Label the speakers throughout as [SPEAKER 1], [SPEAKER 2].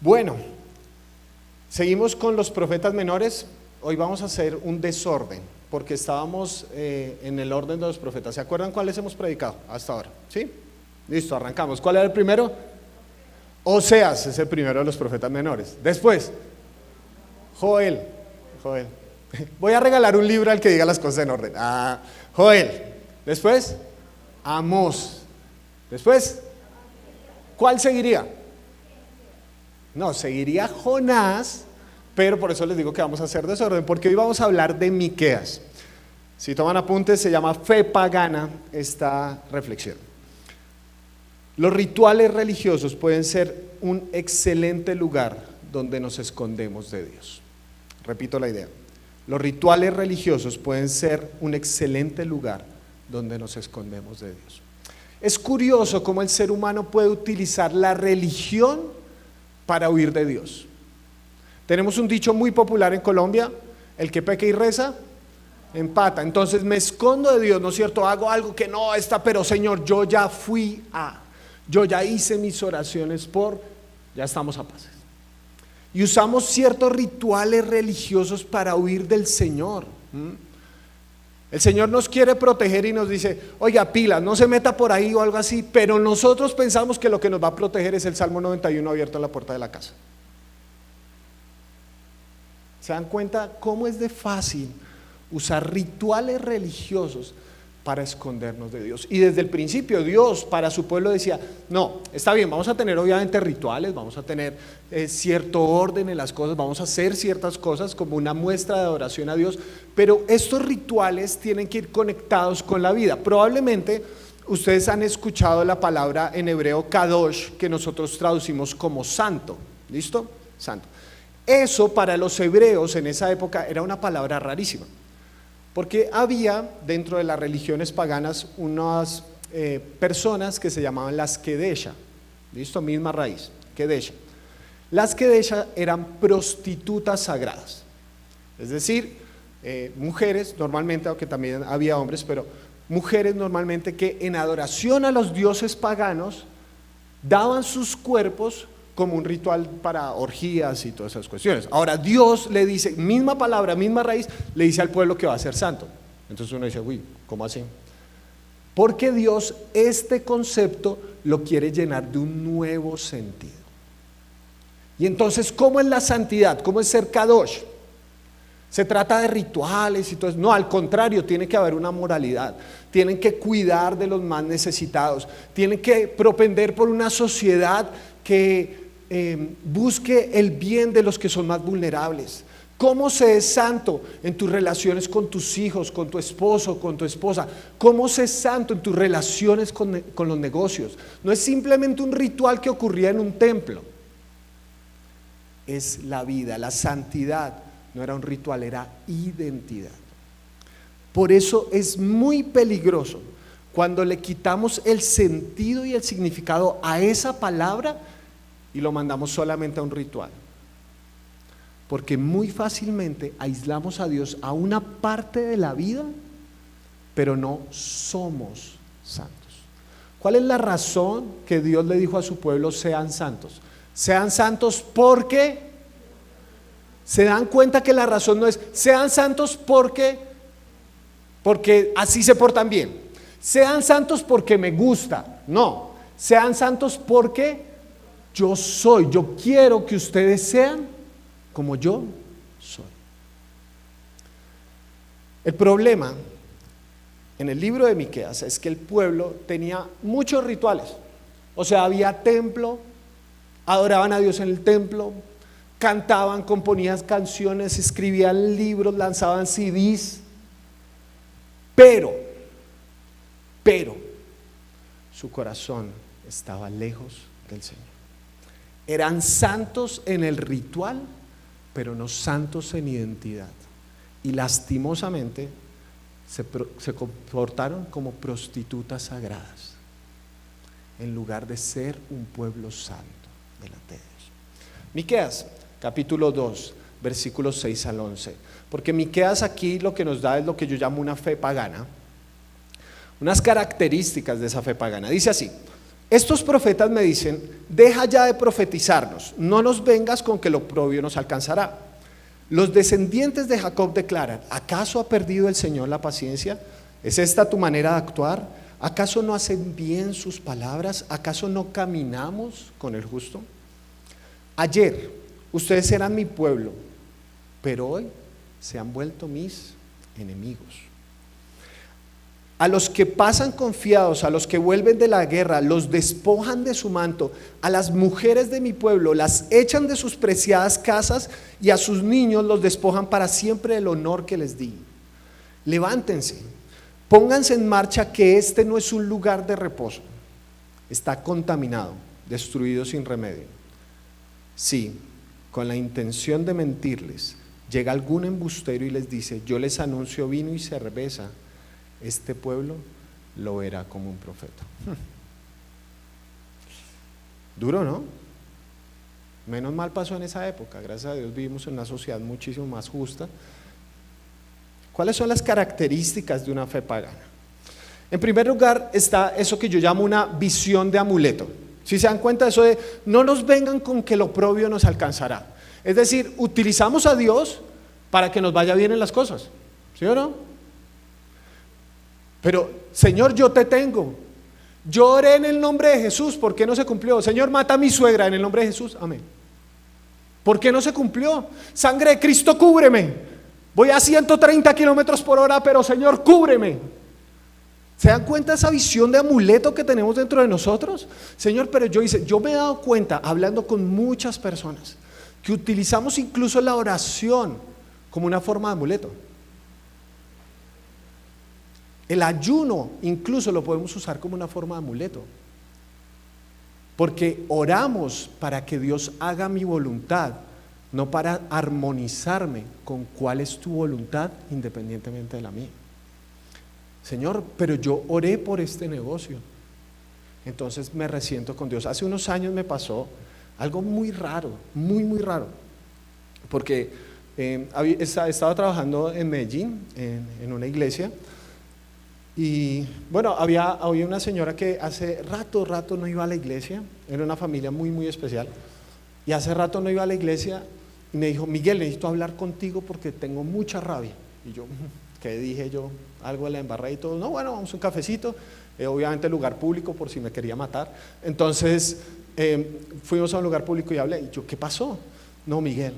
[SPEAKER 1] Bueno, seguimos con los profetas menores. Hoy vamos a hacer un desorden, porque estábamos en el orden de los profetas. ¿Se acuerdan cuáles hemos predicado hasta ahora? ¿Sí? Listo, arrancamos. ¿Cuál era el primero? Oseas es el primero de los profetas menores. Después, Joel. Voy a regalar un libro al que diga las cosas en orden. Joel. Después, Amós. Después, ¿cuál seguiría? No, seguiría Jonás, pero por eso les digo que vamos a hacer desorden, porque hoy vamos a hablar de Miqueas. Si toman apuntes, se llama Fe Pagana esta reflexión. Los rituales religiosos pueden ser un excelente lugar donde nos escondemos de Dios. Repito la idea. Los rituales religiosos pueden ser un excelente lugar donde nos escondemos de Dios. Es curioso cómo el ser humano puede utilizar la religión para huir de Dios. Tenemos un dicho muy popular en Colombia: el que peca y reza, empata. Entonces me escondo de Dios, ¿no es cierto? Hago algo que no está, pero Señor, yo ya yo ya hice mis oraciones ya estamos a paz. Y usamos ciertos rituales religiosos para huir del Señor. El Señor nos quiere proteger y nos dice: oiga, pilas, no se meta por ahí o algo así, pero nosotros pensamos que lo que nos va a proteger es el Salmo 91 abierto en la puerta de la casa. ¿Se dan cuenta cómo es de fácil usar rituales religiosos para escondernos de Dios? Y desde el principio Dios para su pueblo decía: no, está bien, vamos a tener obviamente rituales, vamos a tener cierto orden en las cosas, vamos a hacer ciertas cosas como una muestra de adoración a Dios, pero estos rituales tienen que ir conectados con la vida. Probablemente ustedes han escuchado la palabra en hebreo kadosh, que nosotros traducimos como santo. ¿Listo? Santo. Eso para los hebreos en esa época era una palabra rarísima, porque había dentro de las religiones paganas unas personas que se llamaban las Kedesha. ¿Listo? Misma raíz, Kedesha. Las Kedesha eran prostitutas sagradas, es decir, mujeres normalmente, aunque también había hombres, pero mujeres normalmente que en adoración a los dioses paganos daban sus cuerpos como un ritual para orgías y todas esas cuestiones. Ahora Dios le dice, misma palabra, misma raíz, le dice al pueblo que va a ser santo. Entonces uno dice: uy, ¿cómo así? Porque Dios este concepto lo quiere llenar de un nuevo sentido. Y entonces, ¿cómo es la santidad? ¿Cómo es ser kadosh? ¿Se trata de rituales y todo eso? No, al contrario, tiene que haber una moralidad. Tienen que cuidar de los más necesitados. Tienen que propender por una sociedad que busque el bien de los que son más vulnerables. ¿Cómo se es santo? En tus relaciones con tus hijos, con tu esposo, con tu esposa. ¿Cómo se es santo en tus relaciones con los negocios? No es simplemente un ritual que ocurría en un templo. Es la vida, la santidad. No era un ritual, era identidad. Por eso es muy peligroso cuando le quitamos el sentido y el significado a esa palabra y lo mandamos solamente a un ritual, porque muy fácilmente aislamos a Dios a una parte de la vida, pero no somos santos. ¿Cuál es la razón que Dios le dijo a su pueblo: sean santos? Sean santos porque se dan cuenta que la razón no es sean santos porque así se portan bien, sean santos porque me gusta. No, sean santos porque yo quiero que ustedes sean como yo soy. El problema en el libro de Miqueas es que el pueblo tenía muchos rituales. O sea, había templo, adoraban a Dios en el templo, cantaban, componían canciones, escribían libros, lanzaban CDs, pero su corazón estaba lejos del Señor. Eran santos en el ritual, pero no santos en identidad. Y lastimosamente se comportaron como prostitutas sagradas, en lugar de ser un pueblo santo delante de Dios. Miqueas, capítulo 2, versículos 6 al 11. Porque Miqueas aquí lo que nos da es lo que yo llamo una fe pagana. Unas características de esa fe pagana. Dice así: Estos profetas me dicen: deja ya de profetizarnos, no nos vengas con que lo oprobio nos alcanzará. Los descendientes de Jacob declaran: ¿acaso ha perdido el Señor la paciencia? ¿Es esta tu manera de actuar? ¿Acaso no hacen bien sus palabras? ¿Acaso no caminamos con el justo? Ayer ustedes eran mi pueblo, pero hoy se han vuelto mis enemigos. A los que pasan confiados, a los que vuelven de la guerra, los despojan de su manto. A las mujeres de mi pueblo las echan de sus preciadas casas, y a sus niños los despojan para siempre del honor que les di. Levántense, pónganse en marcha, que este no es un lugar de reposo. Está contaminado, destruido sin remedio. Sí, con la intención de mentirles, llega algún embustero y les dice: yo les anuncio vino y cerveza. Este pueblo lo verá como un profeta. Duro, ¿no? Menos mal pasó en esa época. Gracias a Dios vivimos en una sociedad muchísimo más justa. ¿Cuáles son las características de una fe pagana? En primer lugar está eso que yo llamo una visión de amuleto. Si se dan cuenta, eso de no nos vengan con que lo oprobio nos alcanzará. Es decir, utilizamos a Dios para que nos vaya bien en las cosas, ¿sí o no? Pero, Señor, yo te tengo. Yo oré en el nombre de Jesús, ¿por qué no se cumplió? Señor, mata a mi suegra en el nombre de Jesús, amén. ¿Por qué no se cumplió? Sangre de Cristo, cúbreme. Voy a 130 kilómetros por hora, pero Señor, cúbreme. ¿Se dan cuenta de esa visión de amuleto que tenemos dentro de nosotros? Señor, pero yo me he dado cuenta, hablando con muchas personas, que utilizamos incluso la oración como una forma de amuleto. El ayuno incluso lo podemos usar como una forma de amuleto, porque oramos para que Dios haga mi voluntad, no para armonizarme con cuál es tu voluntad independientemente de la mía. Señor, pero yo oré por este negocio, entonces me resiento con Dios. Hace unos años me pasó algo muy raro, muy raro, porque estaba trabajando en Medellín, en una iglesia. Y bueno, había una señora que hace rato no iba a la iglesia. Era una familia muy especial, y hace rato no iba a la iglesia, y me dijo: Miguel, necesito hablar contigo porque tengo mucha rabia. Y yo, ¿qué dije yo? Algo de la embarré y todo. No, bueno, vamos a un cafecito, obviamente lugar público por si me quería matar. Entonces fuimos a un lugar público y hablé. Y yo, ¿qué pasó? No, Miguel,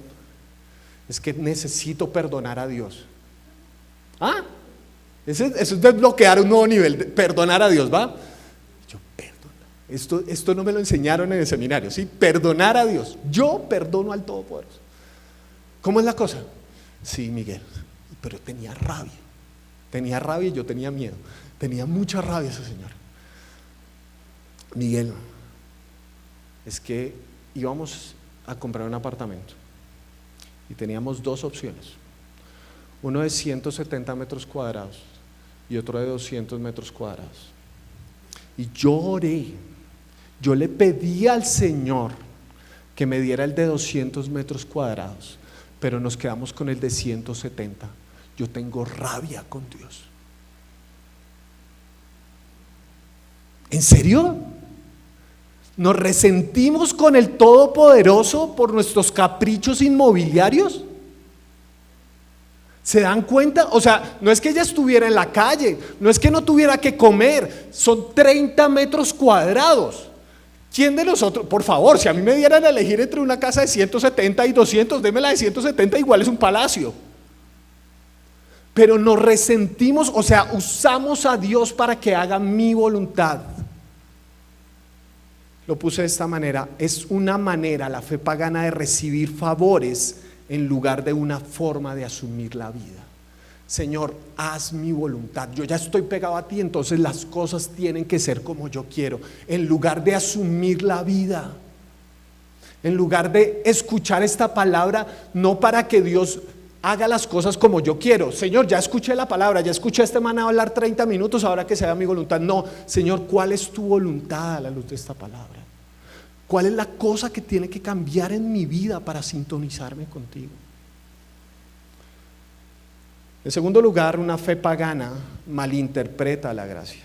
[SPEAKER 1] es que necesito perdonar a Dios. ¿Ah? Eso es desbloquear un nuevo nivel, de perdonar a Dios, ¿va? Yo, perdona. Esto no me lo enseñaron en el seminario, ¿sí? Perdonar a Dios. Yo perdono al Todopoderoso. ¿Cómo es la cosa? Sí, Miguel, pero tenía rabia y yo tenía miedo. Tenía mucha rabia esa señora. Miguel, es que íbamos a comprar un apartamento y teníamos dos opciones. Uno de 170 metros cuadrados y otro de 200 metros cuadrados. Y yo oré, yo le pedí al Señor que me diera el de 200 metros cuadrados, pero nos quedamos con el de 170. Yo tengo rabia con Dios. ¿En serio? ¿Nos resentimos con el Todopoderoso por nuestros caprichos inmobiliarios? ¿Se dan cuenta? O sea, no es que ella estuviera en la calle, no es que no tuviera que comer, son 30 metros cuadrados. ¿Quién de nosotros? Por favor, si a mí me dieran a elegir entre una casa de 170 y 200, déme la de 170, igual es un palacio. Pero nos resentimos, o sea, usamos a Dios para que haga mi voluntad. Lo puse de esta manera: es una manera, la fe pagana, de recibir favores en lugar de una forma de asumir la vida. Señor, haz mi voluntad, yo ya estoy pegado a ti, entonces las cosas tienen que ser como yo quiero, en lugar de asumir la vida, en lugar de escuchar esta palabra, no para que Dios haga las cosas como yo quiero. Señor, ya escuché la palabra, ya escuché a este man hablar 30 minutos, ahora que se haga mi voluntad. No, Señor, ¿cuál es tu voluntad a la luz de esta palabra? ¿Cuál es la cosa que tiene que cambiar en mi vida para sintonizarme contigo? En segundo lugar, una fe pagana malinterpreta la gracia.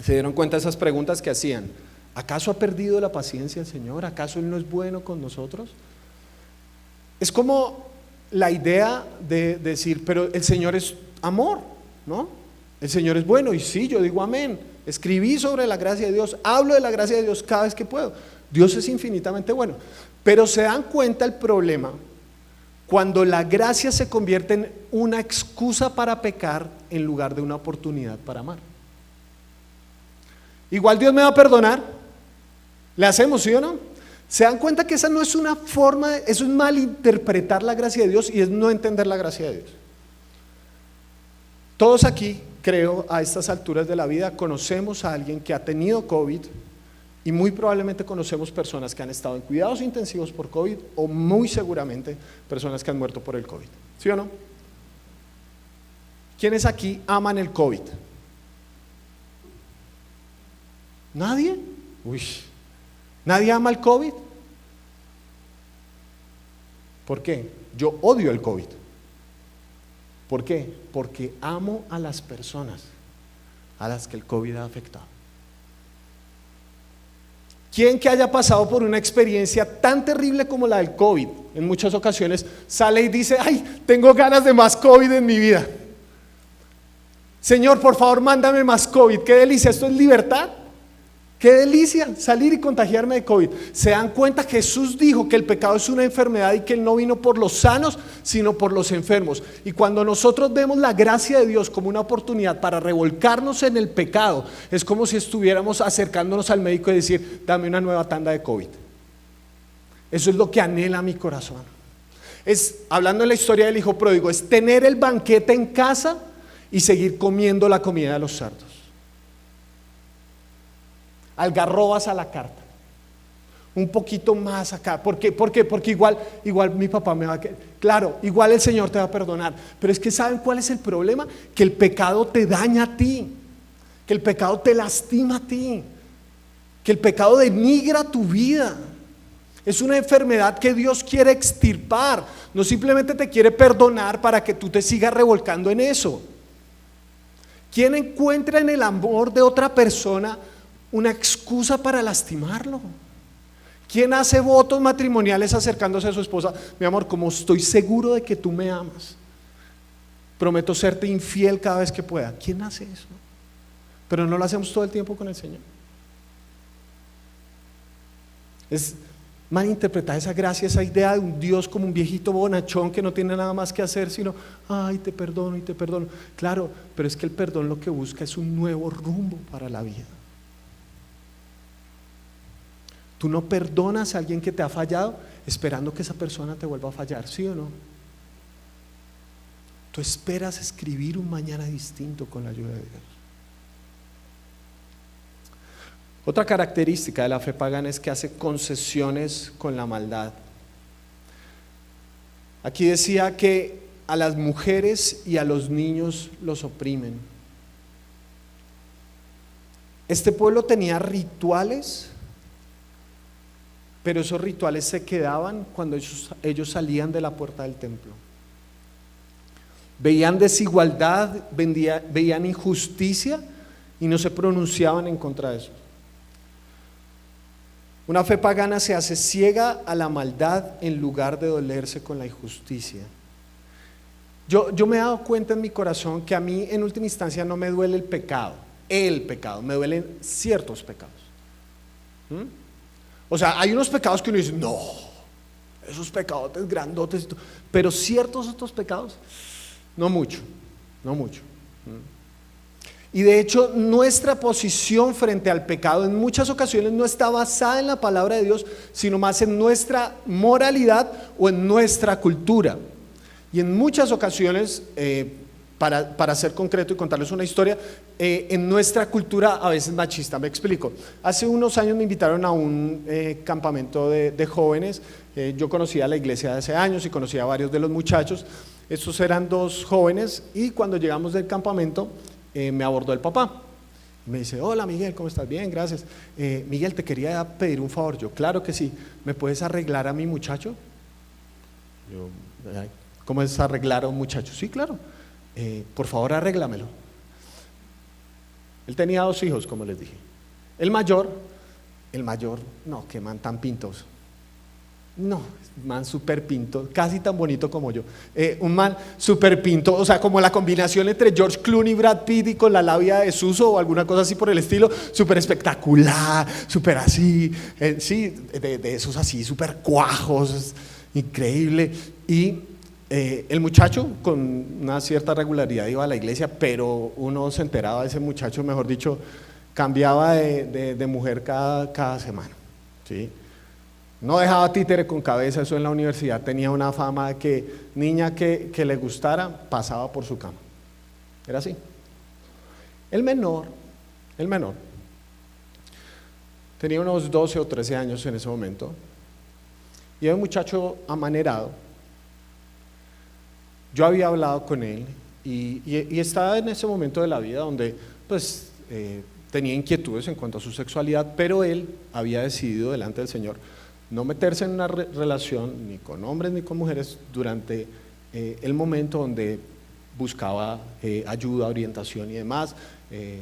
[SPEAKER 1] ¿Se dieron cuenta de esas preguntas que hacían? ¿Acaso ha perdido la paciencia el Señor? ¿Acaso Él no es bueno con nosotros? Es como la idea de decir, pero el Señor es amor, ¿no? El Señor es bueno, y sí, yo digo amén. Escribí sobre la gracia de Dios, hablo de la gracia de Dios cada vez que puedo. Dios es infinitamente bueno. Pero se dan cuenta el problema cuando la gracia se convierte en una excusa para pecar en lugar de una oportunidad para amar. Igual Dios me va a perdonar. ¿Le hacemos, sí o no? Se dan cuenta que esa no es una forma, eso es malinterpretar la gracia de Dios y es no entender la gracia de Dios. Todos aquí, creo, a estas alturas de la vida conocemos a alguien que ha tenido COVID y muy probablemente conocemos personas que han estado en cuidados intensivos por COVID o muy seguramente personas que han muerto por el COVID. ¿Sí o no? ¿Quiénes aquí aman el COVID? ¿Nadie? Uy, ¿nadie ama el COVID? ¿Por qué? Yo odio el COVID. ¿Por qué? Porque amo a las personas a las que el COVID ha afectado. ¿Quién que haya pasado por una experiencia tan terrible como la del COVID, en muchas ocasiones sale y dice, ay, tengo ganas de más COVID en mi vida? Señor, por favor, mándame más COVID. Qué delicia, esto es libertad. Qué delicia salir y contagiarme de COVID. Se dan cuenta que Jesús dijo que el pecado es una enfermedad y que Él no vino por los sanos, sino por los enfermos. Y cuando nosotros vemos la gracia de Dios como una oportunidad para revolcarnos en el pecado, es como si estuviéramos acercándonos al médico y decir, dame una nueva tanda de COVID. Eso es lo que anhela mi corazón. Es, hablando de la historia del hijo pródigo, es tener el banquete en casa y seguir comiendo la comida de los cerdos. Algarrobas a la carta, un poquito más acá. ¿Por qué? Porque igual mi papá me va a... Claro, igual el Señor te va a perdonar, pero es que ¿saben cuál es el problema? Que el pecado te daña a ti, que el pecado te lastima a ti, que el pecado denigra tu vida. Es una enfermedad que Dios quiere extirpar, no simplemente te quiere perdonar para que tú te sigas revolcando en eso. ¿Quién encuentra en el amor de otra persona una excusa para lastimarlo? ¿Quién hace votos matrimoniales acercándose a su esposa? Mi amor, como estoy seguro de que tú me amas, prometo serte infiel cada vez que pueda. ¿Quién hace eso? Pero no lo hacemos todo el tiempo con el Señor. Es malinterpretar esa gracia, esa idea de un Dios como un viejito bonachón que no tiene nada más que hacer sino, ay, te perdono y te perdono. Claro, pero es que el perdón lo que busca es un nuevo rumbo para la vida. Tú no perdonas a alguien que te ha fallado esperando que esa persona te vuelva a fallar, ¿sí o no? Tú esperas escribir un mañana distinto con la ayuda de Dios. Otra característica de la fe pagana es que hace concesiones con la maldad. Aquí decía que a las mujeres y a los niños los oprimen. Este pueblo tenía rituales, pero esos rituales se quedaban cuando ellos salían de la puerta del templo. Veían desigualdad, veían injusticia y no se pronunciaban en contra de eso. Una fe pagana se hace ciega a la maldad en lugar de dolerse con la injusticia. Yo me he dado cuenta en mi corazón que a mí en última instancia no me duele el pecado, me duelen ciertos pecados. O sea, hay unos pecados que uno dice, no, esos pecados grandotes, pero ciertos otros pecados, no mucho. Y de hecho nuestra posición frente al pecado en muchas ocasiones no está basada en la palabra de Dios, sino más en nuestra moralidad o en nuestra cultura. Y en muchas ocasiones, para ser concreto y contarles una historia, en nuestra cultura a veces machista. Me explico. Hace unos años me invitaron a un campamento de jóvenes. Yo conocía la iglesia de hace años y conocía a varios de los muchachos. Estos eran 2 jóvenes y cuando llegamos del campamento me abordó el papá. Me dice, hola Miguel, ¿cómo estás? Bien, gracias. Miguel, te quería pedir un favor. Yo, claro que sí. ¿Me puedes arreglar a mi muchacho? Yo, ¿cómo es arreglar a un muchacho? Sí, claro. Por favor, arréglamelo. Él tenía 2 hijos, como les dije. El mayor El mayor, no, qué man tan pintoso. No, man súper pinto, casi tan bonito como yo. Un man súper pinto, o sea, como la combinación entre George Clooney, Brad Pitt y con la labia de Suso o alguna cosa así por el estilo, súper espectacular, súper así, sí, de esos así, súper cuajos, increíble. Y el muchacho con una cierta regularidad iba a la iglesia, pero uno se enteraba de ese muchacho, mejor dicho, cambiaba de mujer cada semana, ¿sí? No dejaba títere con cabeza, eso en la universidad tenía una fama de que niña que le gustara pasaba por su cama. Era así. El menor, tenía unos 12 o 13 años en ese momento, y era un muchacho amanerado. Yo había hablado con él y estaba en ese momento de la vida donde pues tenía inquietudes en cuanto a su sexualidad, pero él había decidido delante del Señor no meterse en una relación ni con hombres ni con mujeres durante el momento donde buscaba ayuda, orientación y demás.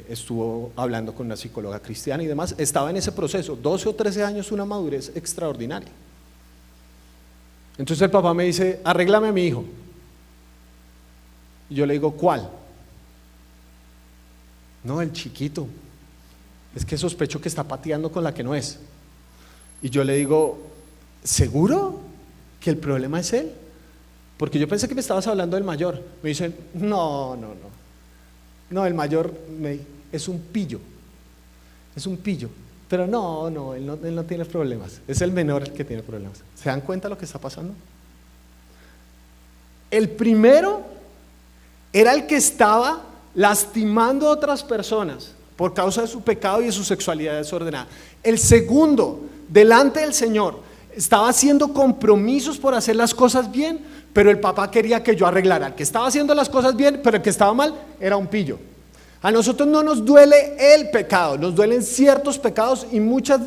[SPEAKER 1] Estuvo hablando con una psicóloga cristiana y demás. Estaba en ese proceso, 12 o 13 años, una madurez extraordinaria. Entonces el papá me dice: arréglame a mi hijo. Y yo le digo: ¿cuál? No, el chiquito. Es que sospecho que está pateando con la que no es. Y yo le digo: ¿seguro que el problema es él? Porque yo pensé que me estabas hablando del mayor. Me dicen: no, el mayor es un pillo, pero no, él no tiene problemas, es el menor el que tiene problemas. ¿Se dan cuenta de lo que está pasando? El primero era el que estaba lastimando a otras personas por causa de su pecado y de su sexualidad desordenada. El segundo, delante del Señor, estaba haciendo compromisos por hacer las cosas bien, pero el papá quería que yo arreglara. El que estaba haciendo las cosas bien, pero el que estaba mal era un pillo. A nosotros no nos duele el pecado, nos duelen ciertos pecados, y muchas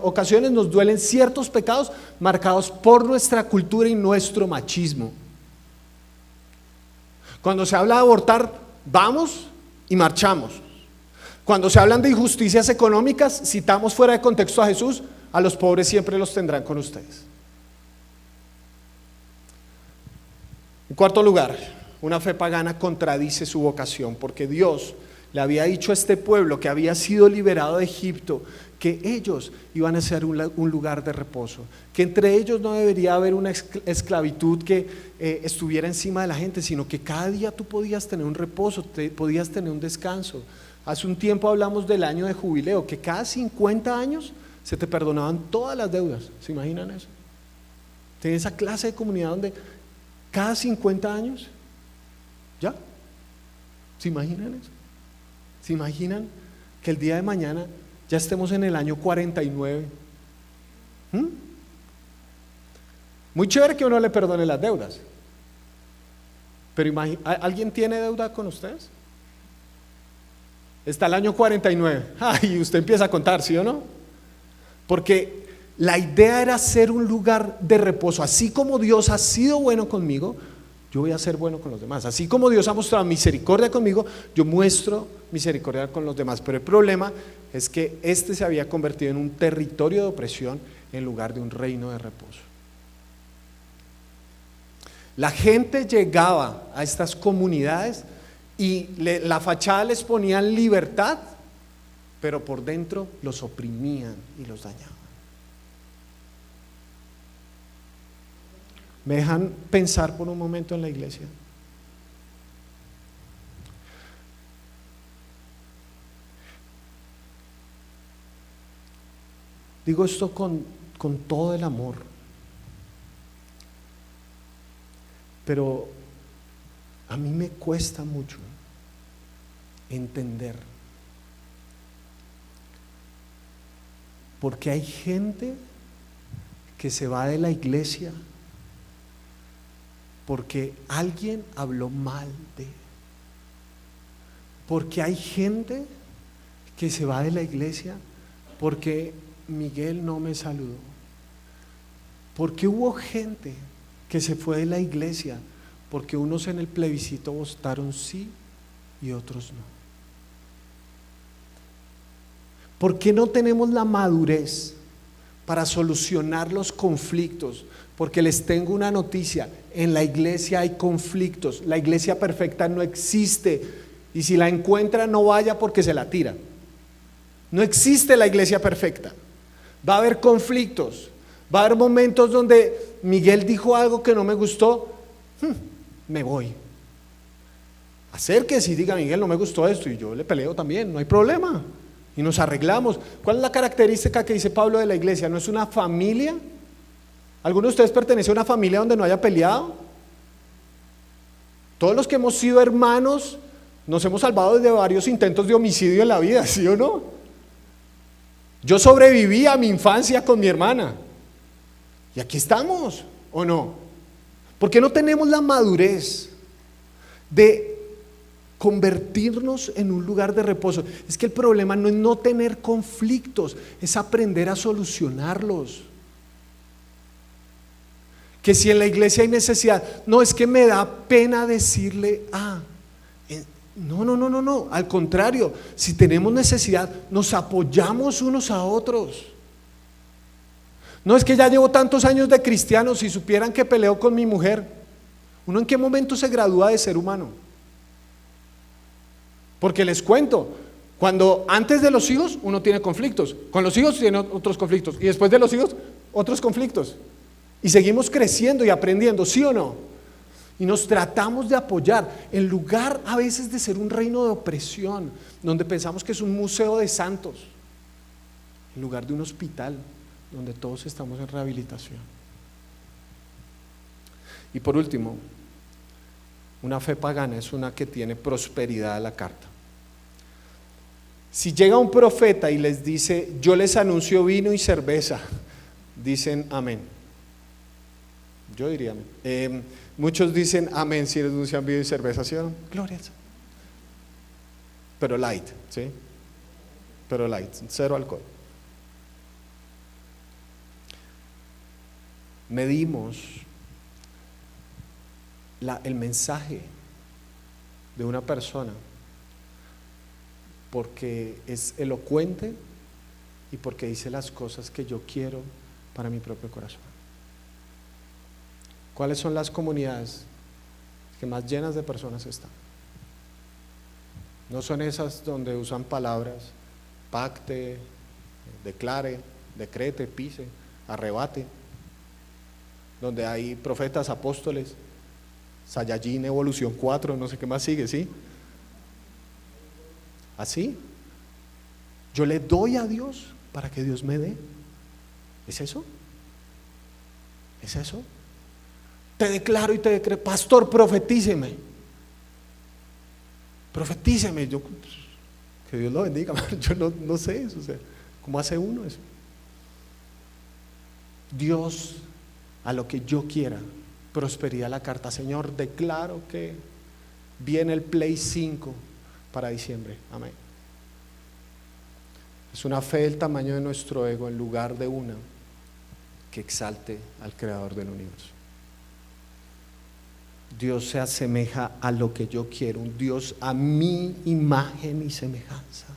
[SPEAKER 1] ocasiones nos duelen ciertos pecados marcados por nuestra cultura y nuestro machismo. Cuando se habla de abortar, vamos y marchamos. Cuando se hablan de injusticias económicas, citamos fuera de contexto a Jesús: a los pobres siempre los tendrán con ustedes. En cuarto lugar, una fe pagana contradice su vocación, porque Dios le había dicho a este pueblo que había sido liberado de Egipto que ellos iban a ser un lugar de reposo, que entre ellos no debería haber una esclavitud que estuviera encima de la gente, sino que cada día tú podías tener un reposo, podías tener un descanso. Hace un tiempo hablamos del año de jubileo, que cada 50 años se te perdonaban todas las deudas. ¿Se imaginan eso? Tienen esa clase de comunidad donde cada 50 años, ¿ya? ¿Se imaginan eso? ¿Se imaginan que el día de mañana ya estemos en el año 49? Muy chévere que uno le perdone las deudas, pero ¿alguien tiene deuda con ustedes? Está el año 49, y usted empieza a contar, ¿sí o no? Porque la idea era ser un lugar de reposo. Así como Dios ha sido bueno conmigo, yo voy a ser bueno con los demás. Así como Dios ha mostrado misericordia conmigo, yo muestro misericordia con los demás. Pero el problema es que este se había convertido en un territorio de opresión en lugar de un reino de reposo. La gente llegaba a estas comunidades y la fachada les ponían libertad, pero por dentro los oprimían y los dañaban. ¿Me dejan pensar por un momento en la iglesia? Digo esto con todo el amor, pero a mí me cuesta mucho entender porque hay gente que se va de la iglesia porque alguien habló mal de él. Porque hay gente que se va de la iglesia porque Miguel no me saludó. Porque hubo gente que se fue de la iglesia porque unos en el plebiscito votaron sí y otros no. ¿Por qué no tenemos la madurez para solucionar los conflictos? Porque les tengo una noticia, en la iglesia hay conflictos, la iglesia perfecta no existe, y si la encuentra no vaya porque se la tira. No existe la iglesia perfecta, va a haber conflictos, va a haber momentos donde Miguel dijo algo que no me gustó, me voy. Acérquese y diga: Miguel, no me gustó esto, y yo le peleo también, no hay problema, y nos arreglamos. ¿Cuál es la característica que dice Pablo de la iglesia? ¿No es una familia? ¿Alguno de ustedes pertenece a una familia donde no haya peleado? Todos los que hemos sido hermanos nos hemos salvado de varios intentos de homicidio en la vida, ¿sí o no? Yo sobreviví a mi infancia con mi hermana, y aquí estamos, ¿o no? ¿Por qué no tenemos la madurez de convertirnos en un lugar de reposo? Es que el problema no es no tener conflictos, es aprender a solucionarlos. Que si en la iglesia hay necesidad, no es que me da pena decirle no, al contrario, si tenemos necesidad nos apoyamos unos a otros. No es que ya llevo tantos años de cristiano, si supieran que peleo con mi mujer. ¿Uno en qué momento se gradúa de ser humano? Porque les cuento, cuando antes de los hijos uno tiene conflictos, con los hijos tiene otros conflictos, y después de los hijos otros conflictos, y seguimos creciendo y aprendiendo, ¿sí o no? Y nos tratamos de apoyar, en lugar a veces de ser un reino de opresión, donde pensamos que es un museo de santos, en lugar de un hospital donde todos estamos en rehabilitación. Y por último, una fe pagana es una que tiene prosperidad a la carta. Si llega un profeta y les dice: yo les anuncio vino y cerveza, dicen amén. Yo diría amén. Muchos dicen amén si les anuncian vino y cerveza, ¿sí o no? Gloria al Señor. Pero light, ¿sí? Pero light, cero alcohol. Medimos el mensaje de una persona porque es elocuente y porque dice las cosas que yo quiero para mi propio corazón. ¿Cuáles son las comunidades que más llenas de personas están? No son esas donde usan palabras: pacte, declare, decrete, pise, arrebate, donde hay profetas, apóstoles, Saiyajin, evolución 4, no sé qué más sigue, ¿sí? Así, yo le doy a Dios para que Dios me dé. ¿Es eso? ¿Es eso? Te declaro y te decreto: pastor, profetíceme. Profetíceme. Yo, que Dios lo bendiga, yo no sé eso, o sea, ¿cómo hace uno eso? Dios, a lo que yo quiera, prosperidad la carta. Señor, declaro que viene el Play 5 para diciembre, amén. Es una fe del tamaño de nuestro ego en lugar de una que exalte al Creador del universo. Dios se asemeja a lo que yo quiero, un Dios a mi imagen y semejanza,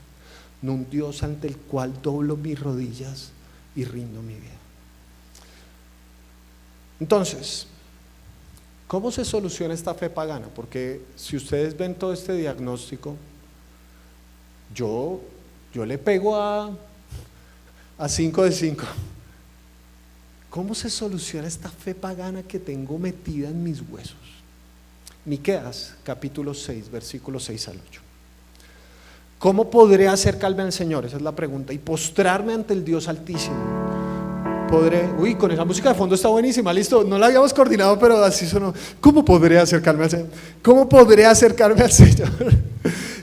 [SPEAKER 1] no un Dios ante el cual doblo mis rodillas y rindo mi vida. Entonces, ¿cómo se soluciona esta fe pagana? Porque si ustedes ven todo este diagnóstico, yo le pego a 5 de 5. ¿Cómo se soluciona esta fe pagana que tengo metida en mis huesos? Miqueas capítulo 6, versículos 6 al 8. ¿Cómo podré acercarme al Señor? Esa es la pregunta. Y postrarme ante el Dios Altísimo. Uy, con esa música de fondo está buenísima, listo, no la habíamos coordinado, pero así sonó. ¿Cómo podré acercarme al Señor? ¿Cómo podré acercarme al Señor?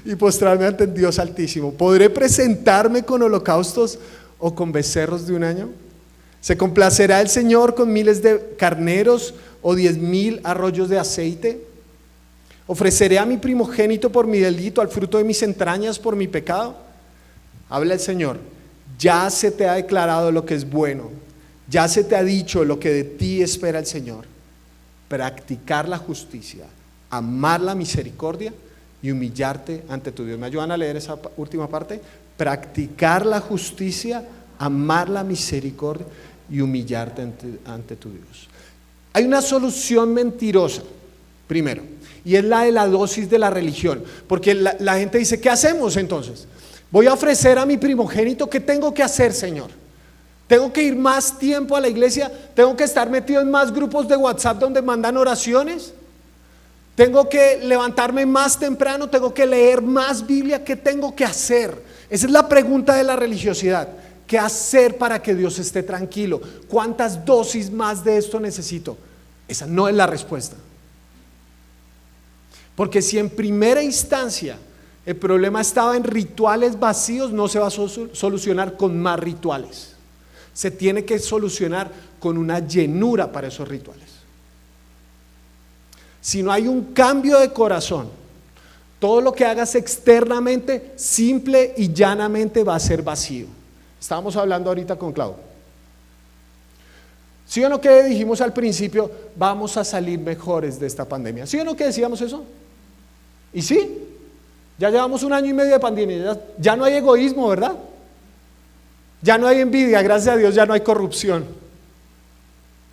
[SPEAKER 1] Y postrarme ante el Dios Altísimo. ¿Podré presentarme con holocaustos o con becerros de un año? ¿Se complacerá el Señor con miles de carneros o 10,000 arroyos de aceite? ¿Ofreceré a mi primogénito por mi delito, al fruto de mis entrañas por mi pecado? Habla el Señor: ya se te ha declarado lo que es bueno, ya se te ha dicho lo que de ti espera el Señor: practicar la justicia, amar la misericordia y humillarte ante tu Dios. ¿Me ayudan a leer esa última parte? practicar la justicia, amar la misericordia y humillarte ante tu Dios. Hay una solución mentirosa, primero, y es la de la dosis de la religión, porque la gente dice, ¿qué hacemos entonces? Voy a ofrecer a mi primogénito, ¿qué tengo que hacer, Señor? ¿Tengo que ir más tiempo a la iglesia? ¿Tengo que estar metido en más grupos de WhatsApp donde mandan oraciones? ¿Tengo que levantarme más temprano? ¿Tengo que leer más Biblia? ¿Qué tengo que hacer? Esa es la pregunta de la religiosidad. ¿Qué hacer para que Dios esté tranquilo? ¿Cuántas dosis más de esto necesito? Esa no es la respuesta. Porque si en primera instancia el problema estaba en rituales vacíos, no se va a solucionar con más rituales. Se tiene que solucionar con una llenura para esos rituales. Si no hay un cambio de corazón, todo lo que hagas externamente, simple y llanamente, va a ser vacío. Estábamos hablando ahorita con Clau. ¿Sí o no que dijimos al principio, vamos a salir mejores de esta pandemia? ¿Sí o no que decíamos eso? ¿Y sí? Ya llevamos 1 año y medio de pandemia, ya no hay egoísmo, ¿verdad? Ya no hay envidia, gracias a Dios ya no hay corrupción.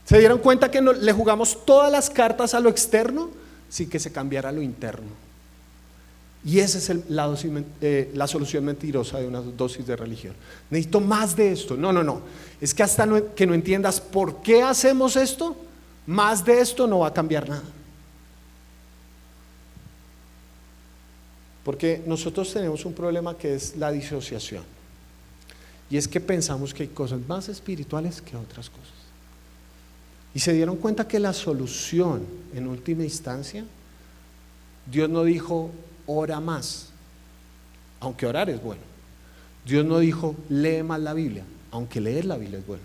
[SPEAKER 1] ¿Se dieron cuenta que le jugamos todas las cartas a lo externo sin que se cambiara lo interno? Y esa es la solución mentirosa de una dosis de religión. Necesito más de esto. No. Es que hasta que no entiendas por qué hacemos esto, más de esto no va a cambiar nada. Porque nosotros tenemos un problema que es la disociación. Y es que pensamos que hay cosas más espirituales que otras cosas. Y se dieron cuenta que la solución, en última instancia, Dios no dijo, ora más, aunque orar es bueno. Dios no dijo, lee más la Biblia, aunque leer la Biblia es bueno.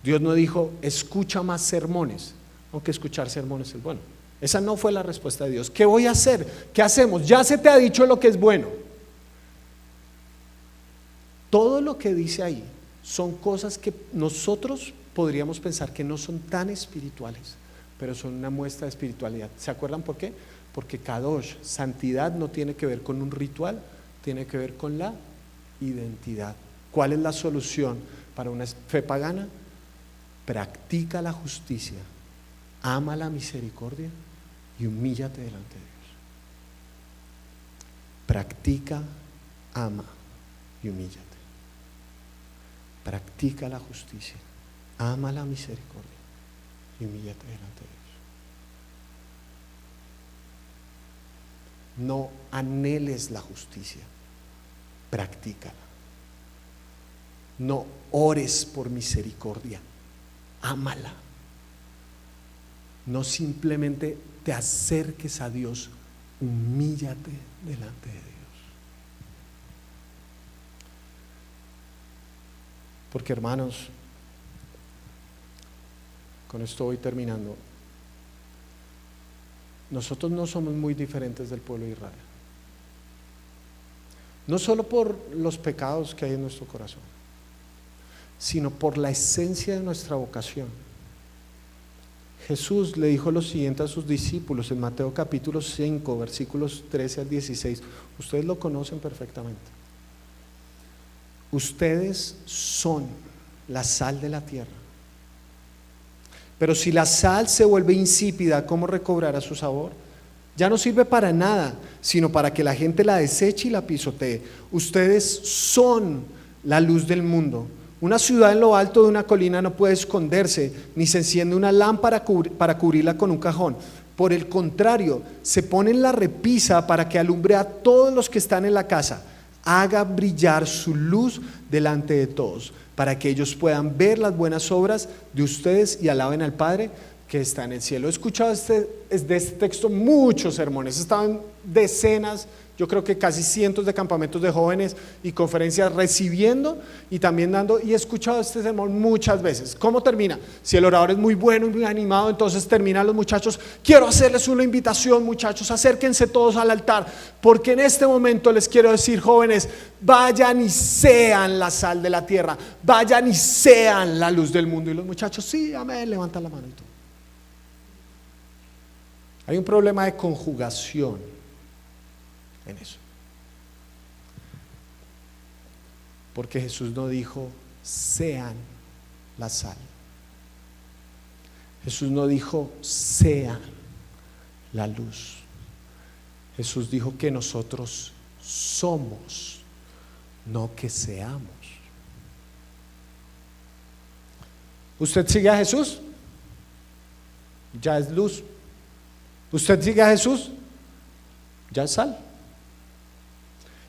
[SPEAKER 1] Dios no dijo, escucha más sermones, aunque escuchar sermones es bueno. Esa no fue la respuesta de Dios. ¿Qué voy a hacer? ¿Qué hacemos? Ya se te ha dicho lo que es bueno. Todo lo que dice ahí son cosas que nosotros podríamos pensar que no son tan espirituales, pero son una muestra de espiritualidad. ¿Se acuerdan por qué? Porque Kadosh, santidad, no tiene que ver con un ritual, tiene que ver con la identidad. ¿Cuál es la solución para una fe pagana? Practica la justicia, ama la misericordia y humíllate delante de Dios. Practica, ama y humíllate. Practica la justicia, ama la misericordia y humíllate delante de Dios. No anheles la justicia, practícala. No ores por misericordia, ámala. No simplemente te acerques a Dios, humíllate delante de Dios. Porque, hermanos, con esto voy terminando. Nosotros no somos muy diferentes del pueblo de Israel. No solo por los pecados que hay en nuestro corazón, sino por la esencia de nuestra vocación. Jesús le dijo lo siguiente a sus discípulos en Mateo capítulo 5, versículos 13 al 16. Ustedes lo conocen perfectamente. Ustedes son la sal de la tierra. Pero si la sal se vuelve insípida, ¿cómo recobrará su sabor? Ya no sirve para nada, sino para que la gente la deseche y la pisotee. Ustedes son la luz del mundo. Una ciudad en lo alto de una colina no puede esconderse, ni se enciende una lámpara para cubrirla con un cajón. Por el contrario, se pone en la repisa para que alumbre a todos los que están en la casa. Haga brillar su luz delante de todos, para que ellos puedan ver las buenas obras de ustedes y alaben al Padre que está en el cielo. He escuchado de este texto muchos sermones, estaban decenas, yo creo que casi cientos de campamentos de jóvenes y conferencias recibiendo y también dando, y he escuchado este sermón muchas veces. ¿Cómo termina? Si el orador es muy bueno y muy animado, entonces terminan los muchachos: quiero hacerles una invitación, muchachos, acérquense todos al altar, porque en este momento les quiero decir, jóvenes, vayan y sean la sal de la tierra, vayan y sean la luz del mundo. Y los muchachos, sí, amén, levantan la mano y todo. Hay un problema de conjugación en eso. Porque Jesús no dijo, sean la sal. Jesús no dijo, sean la luz. Jesús dijo que nosotros somos, no que seamos. ¿Usted sigue a Jesús? Ya es luz. ¿Usted sigue a Jesús? Ya es sal.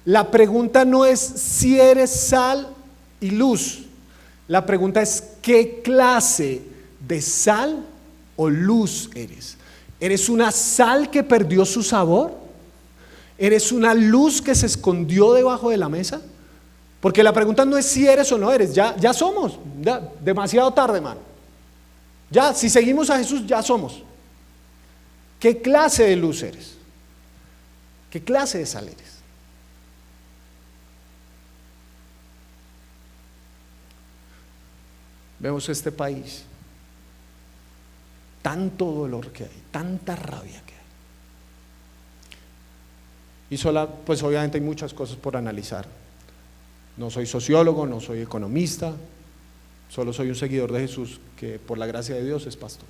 [SPEAKER 1] La pregunta no es si eres sal y luz. La pregunta es qué clase de sal o luz eres. ¿Eres una sal que perdió su sabor? ¿Eres una luz que se escondió debajo de la mesa? Porque la pregunta no es si eres o no eres. Ya somos. Ya, demasiado tarde, hermano. Ya, si seguimos a Jesús, ya somos. ¿Qué clase de luz eres? ¿Qué clase de sal eres? Vemos este país, tanto dolor que hay, tanta rabia que hay. Y pues obviamente hay muchas cosas por analizar. No soy sociólogo, no soy economista, solo soy un seguidor de Jesús que por la gracia de Dios es pastor.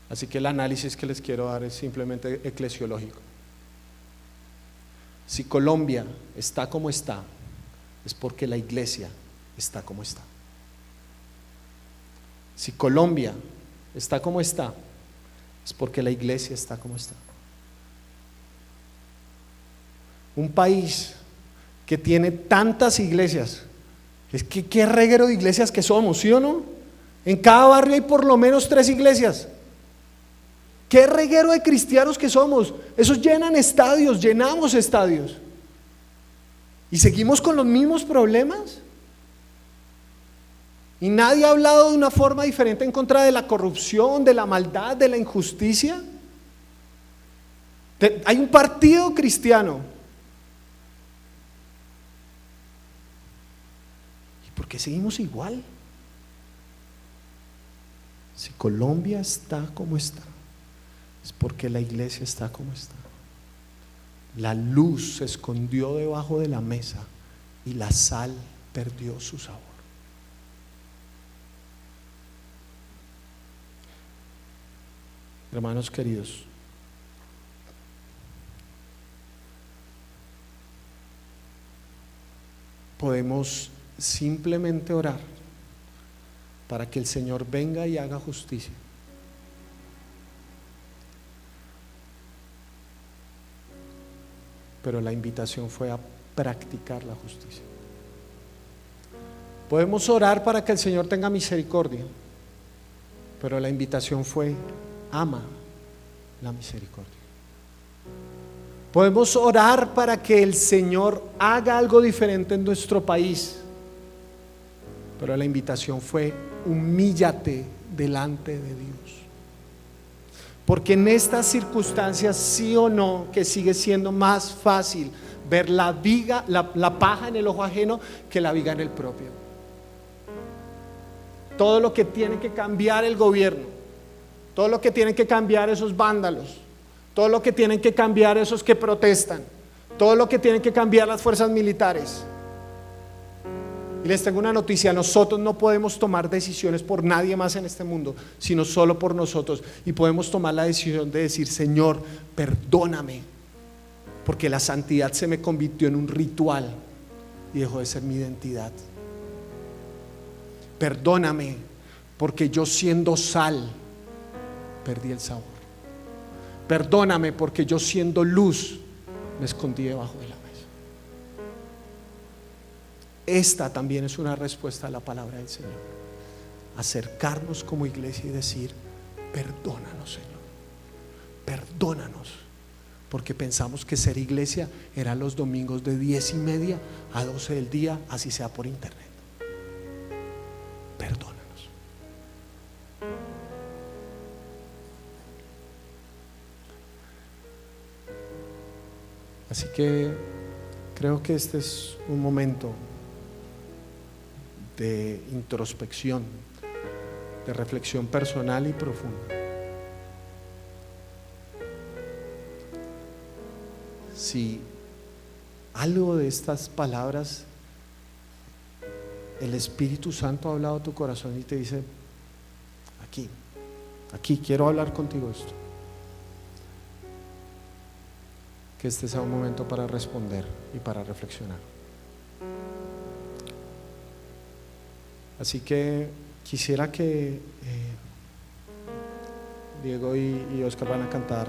[SPEAKER 1] Así que el análisis que les quiero dar es simplemente eclesiológico. Si Colombia está como está, es porque la iglesia está como está. Si Colombia está como está, es porque la iglesia está como está. Un país que tiene tantas iglesias, es que qué reguero de iglesias que somos, ¿sí o no? En cada barrio hay por lo menos 3 iglesias. Qué reguero de cristianos que somos. Esos llenan estadios, llenamos estadios. ¿Y seguimos con los mismos problemas? Y nadie ha hablado de una forma diferente en contra de la corrupción, de la maldad, de la injusticia. Hay un partido cristiano. ¿Y por qué seguimos igual? Si Colombia está como está, es porque la iglesia está como está. La luz se escondió debajo de la mesa y la sal perdió su sabor. Hermanos queridos, podemos simplemente orar para que el Señor venga y haga justicia. Pero la invitación fue a practicar la justicia. Podemos orar para que el Señor tenga misericordia, pero la invitación fue: ama la misericordia. Podemos orar para que el Señor haga algo diferente en nuestro país, pero la invitación fue: humíllate delante de Dios. Porque en estas circunstancias, sí o no, que sigue siendo más fácil ver la paja en el ojo ajeno que la viga en el propio. Todo lo que tiene que cambiar el gobierno, todo lo que tienen que cambiar esos vándalos, todo lo que tienen que cambiar esos que protestan, todo lo que tienen que cambiar las fuerzas militares. Y les tengo una noticia: nosotros no podemos tomar decisiones por nadie más en este mundo, sino solo por nosotros. Y podemos tomar la decisión de decir: Señor, perdóname, porque la santidad se me convirtió en un ritual y dejó de ser mi identidad. Perdóname, porque yo, siendo sal, perdí el sabor. Perdóname, porque yo, siendo luz, me escondí debajo de la mesa. Esta también es una respuesta a la palabra del Señor: acercarnos como iglesia y decir: perdónanos, Señor, perdónanos, porque pensamos que ser iglesia era los domingos de 10:30 a 12 del día, así sea por internet. Perdónanos. Así que creo que este es un momento de introspección, de reflexión personal y profunda. Si algo de estas palabras el Espíritu Santo ha hablado a tu corazón y te dice, aquí quiero hablar contigo esto, que este sea un momento para responder y para reflexionar. Así que quisiera que Diego y Oscar van a cantar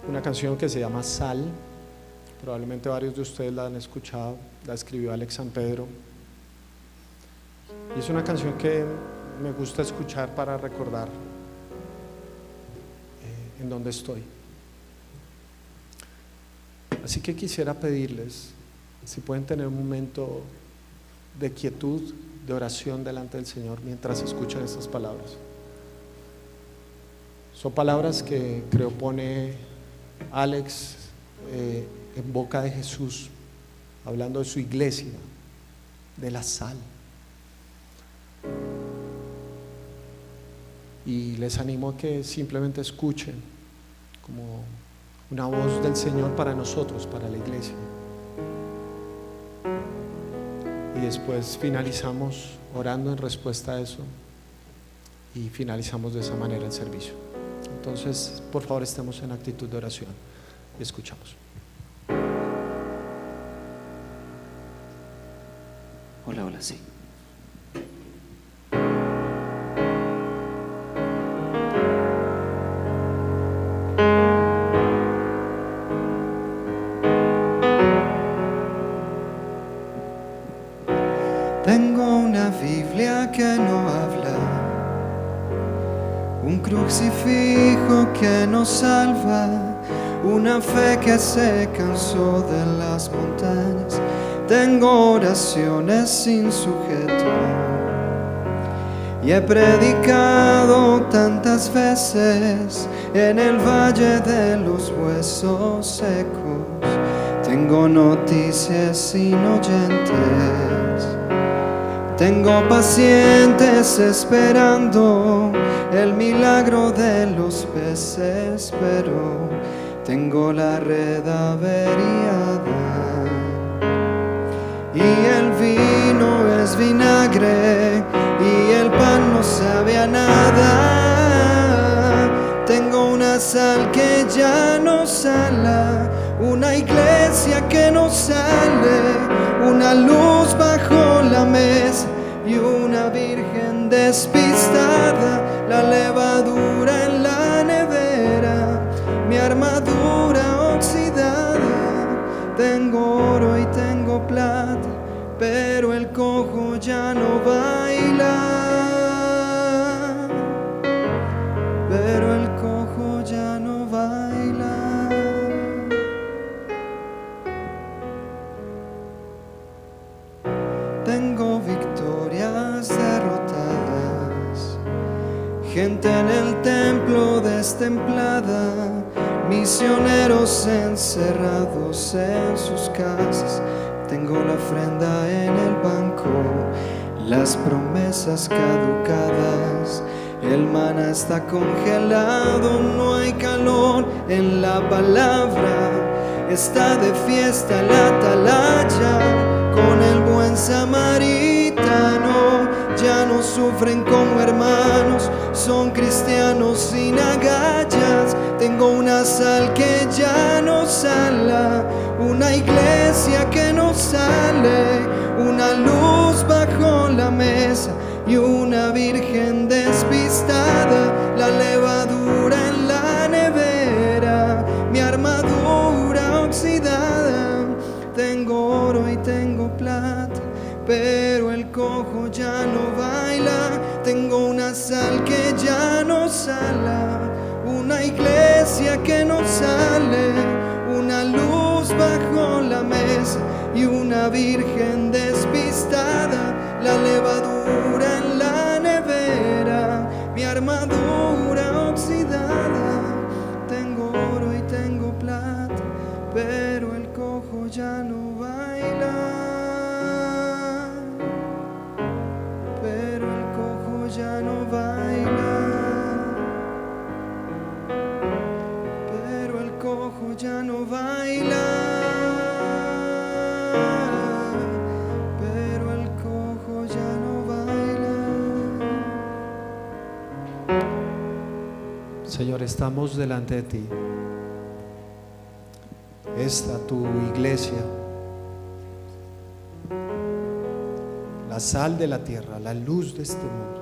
[SPEAKER 1] una canción que se llama Sal. Probablemente varios de ustedes la han escuchado, la escribió Alex San Pedro. Y es una canción que me gusta escuchar para recordar en dónde estoy. Así que quisiera pedirles si pueden tener un momento de quietud, de oración delante del Señor mientras escuchan estas palabras. Son palabras que creo pone Alex en boca de Jesús, hablando de su iglesia, de la sal. Y les animo a que simplemente escuchen como una voz del Señor para nosotros, para la iglesia. Y después finalizamos orando en respuesta a eso y finalizamos de esa manera el servicio. Entonces, por favor, estemos en actitud de oración y escuchamos.
[SPEAKER 2] Hola, hola, sí.
[SPEAKER 3] Tengo una Biblia que no habla, un crucifijo que nos salva, una fe que se cansó de las montañas. Tengo oraciones sin sujeto y he predicado tantas veces en el valle de los huesos secos. Tengo noticias sin oyentes, tengo pacientes esperando el milagro de los peces, pero tengo la red averiada y el vino es vinagre y el pan no sabe a nada. Tengo una sal que ya no sala, una iglesia que no sale, una luz bajo la mesa y una virgen despistada, la levadura en la nevera, mi armadura oxidada. Tengo oro y tengo plata, pero el cojo ya no baila, pero el cojo ya no baila. Tengo victorias derrotadas, gente en el templo destemplada, misioneros encerrados en sus casas. Tengo la ofrenda en el banco, las promesas caducadas, el maná está congelado, no hay calor en la palabra. Está de fiesta la atalaya con el buen samaritano. Ya no sufren como hermanos, son cristianos sin agallas. Tengo una sal que ya no sala, una iglesia que no sale, una luz bajo la mesa y una virgen despistada, la levadura en la nevera, mi armadura oxidada. Tengo oro y tengo plata, pero el cojo ya no baila. Tengo una sal que ya no sala, una iglesia que no sale, una luz bajo la mesa y una virgen despistada, la levadura en la nevera, mi armadura oxidada. Tengo oro y tengo plata, pero el cojo ya no baila, pero el cojo ya no baila, pero el cojo ya no baila,
[SPEAKER 1] Señor, estamos delante de ti. Esta tu iglesia, la sal de la tierra, la luz de este mundo.